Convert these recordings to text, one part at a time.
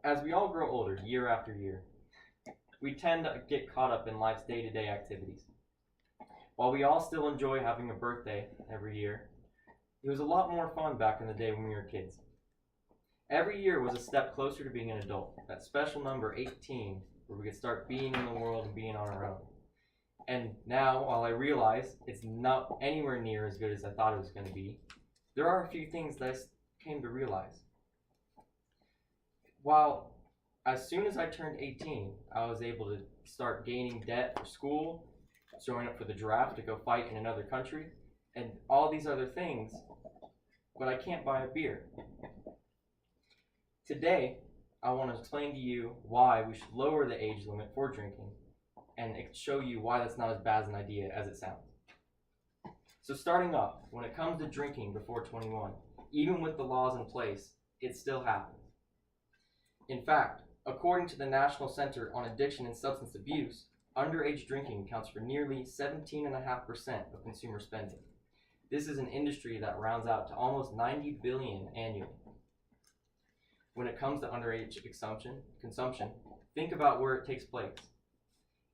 As we all grow older year after year, we tend to get caught up in life's day-to-day activities. While we all still enjoy having a birthday every year, it was a lot more fun back in the day when we were kids. Every year was a step closer to being an adult, that special number 18, where we could start being in the world and being on our own. And now, while I realize it's not anywhere near as good as I thought it was going to be, there are a few things that I came to realize. While as soon as I turned 18, I was able to start gaining debt for school, showing up for the draft to go fight in another country, and all these other things, but I can't buy a beer. Today, I want to explain to you why we should lower the age limit for drinking and show you why that's not as bad an idea as it sounds. So starting off, when it comes to drinking before 21, even with the laws in place, it still happens. In fact, according to the National Center on Addiction and Substance Abuse, underage drinking accounts for nearly 17.5% of consumer spending. This is an industry that rounds out to almost $90 billion annually. When it comes to underage consumption, think about where it takes place.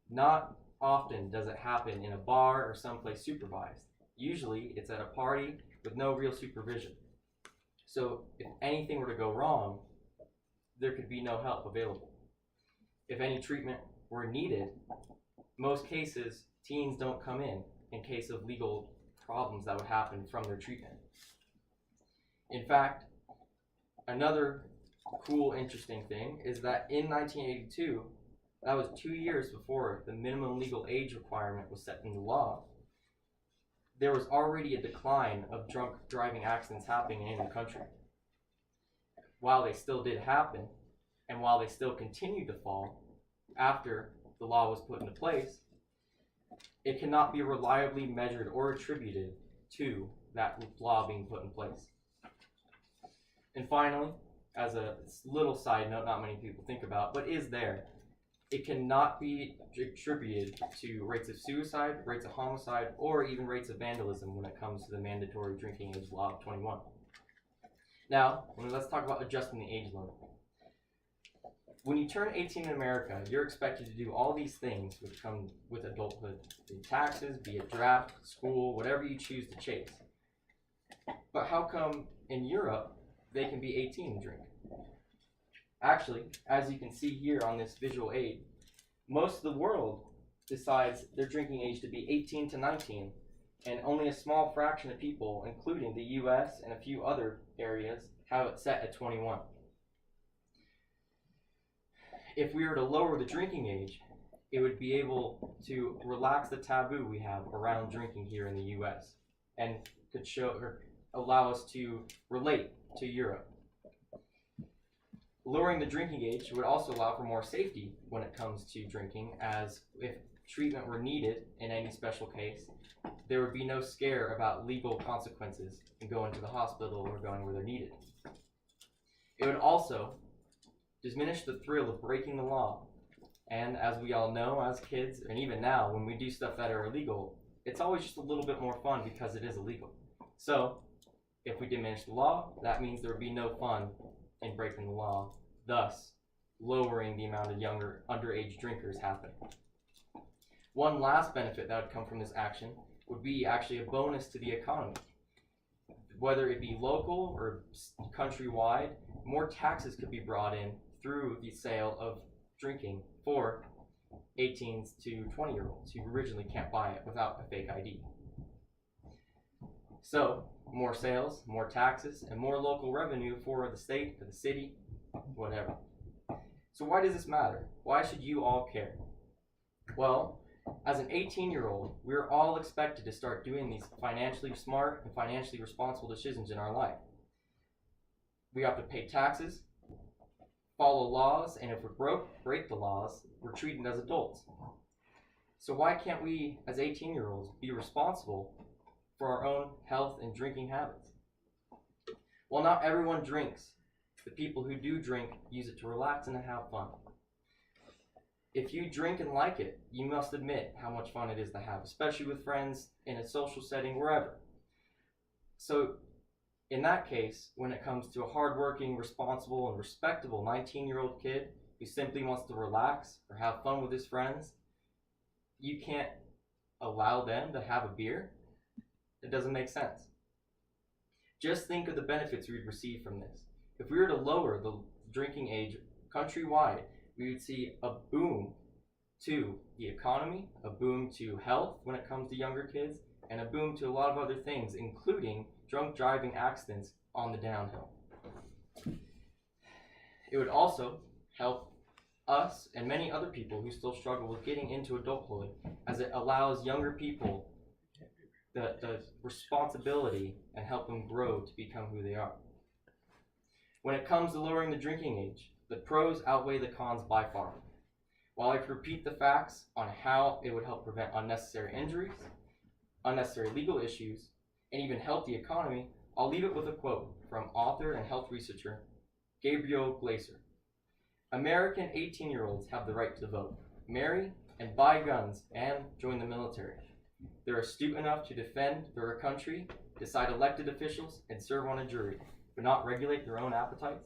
Not often does it happen in a bar or someplace supervised. Usually, it's at a party with no real supervision. So if anything were to go wrong, there could be no help available. If any treatment were needed, most cases, teens don't come in case of legal problems that would happen from their treatment. In fact, another cool, interesting thing is that in 1982, that was 2 years before the minimum legal age requirement was set into law, there was already a decline of drunk driving accidents happening in the country. While they still did happen, and while they still continued to fall after the law was put into place, it cannot be reliably measured or attributed to that law being put in place. And finally, as a little side note not many people think about, but is there, it cannot be attributed to rates of suicide, rates of homicide, or even rates of vandalism when it comes to the mandatory drinking age law of 21. Now, let's talk about adjusting the age limit. When you turn 18 in America, you're expected to do all these things which come with adulthood. Be it taxes, be it draft, school, whatever you choose to chase. But how come in Europe, they can be 18 and drink? Actually, as you can see here on this visual aid, most of the world decides their drinking age to be 18 to 19, and only a small fraction of people, including the US and a few other areas, have it set at 21. If we were to lower the drinking age, it would be able to relax the taboo we have around drinking here in the US and could show or allow us to relate to Europe. Lowering the drinking age would also allow for more safety when it comes to drinking, as if treatment were needed in any special case, there would be no scare about legal consequences in going to the hospital or going where they're needed. It would also diminish the thrill of breaking the law. And as we all know as kids, and even now, when we do stuff that are illegal, it's always just a little bit more fun because it is illegal. So, if we diminish the law, that means there would be no fun in breaking the law, thus lowering the amount of younger underage drinkers happening. One last benefit that would come from this action would be actually a bonus to the economy. Whether it be local or countrywide, more taxes could be brought in through the sale of drinking for 18s to 20-year-olds who originally can't buy it without a fake ID. So, more sales, more taxes, and more local revenue for the state, for the city, whatever. So why does this matter? Why should you all care? Well, as an 18-year-old, we're all expected to start doing these financially smart and financially responsible decisions in our life. We have to pay taxes, follow laws, and if we break the laws, we're treated as adults. So why can't we, as 18-year-olds, be responsible for our own health and drinking habits? Well, not everyone drinks. The people who do drink use it to relax and to have fun. If you drink and like it, you must admit how much fun it is to have, especially with friends, in a social setting, wherever. So In that case, when it comes to a hardworking, responsible, and respectable 19-year-old kid who simply wants to relax or have fun with his friends, you can't allow them to have a beer? It doesn't make sense. Just think of the benefits we'd receive from this. If we were to lower the drinking age countrywide, we would see a boom to the economy, a boom to health when it comes to younger kids, and a boom to a lot of other things, including drunk driving accidents on the downhill. It would also help us and many other people who still struggle with getting into adulthood, as it allows younger people the responsibility and help them grow to become who they are. When it comes to lowering the drinking age, the pros outweigh the cons by far. While I could repeat the facts on how it would help prevent unnecessary injuries, unnecessary legal issues, and even help the economy, I'll leave it with a quote from author and health researcher Gabriel Glaser. American 18-year-olds have the right to vote, marry, and buy guns, and join the military. They're astute enough to defend their country, decide elected officials, and serve on a jury, but not regulate their own appetites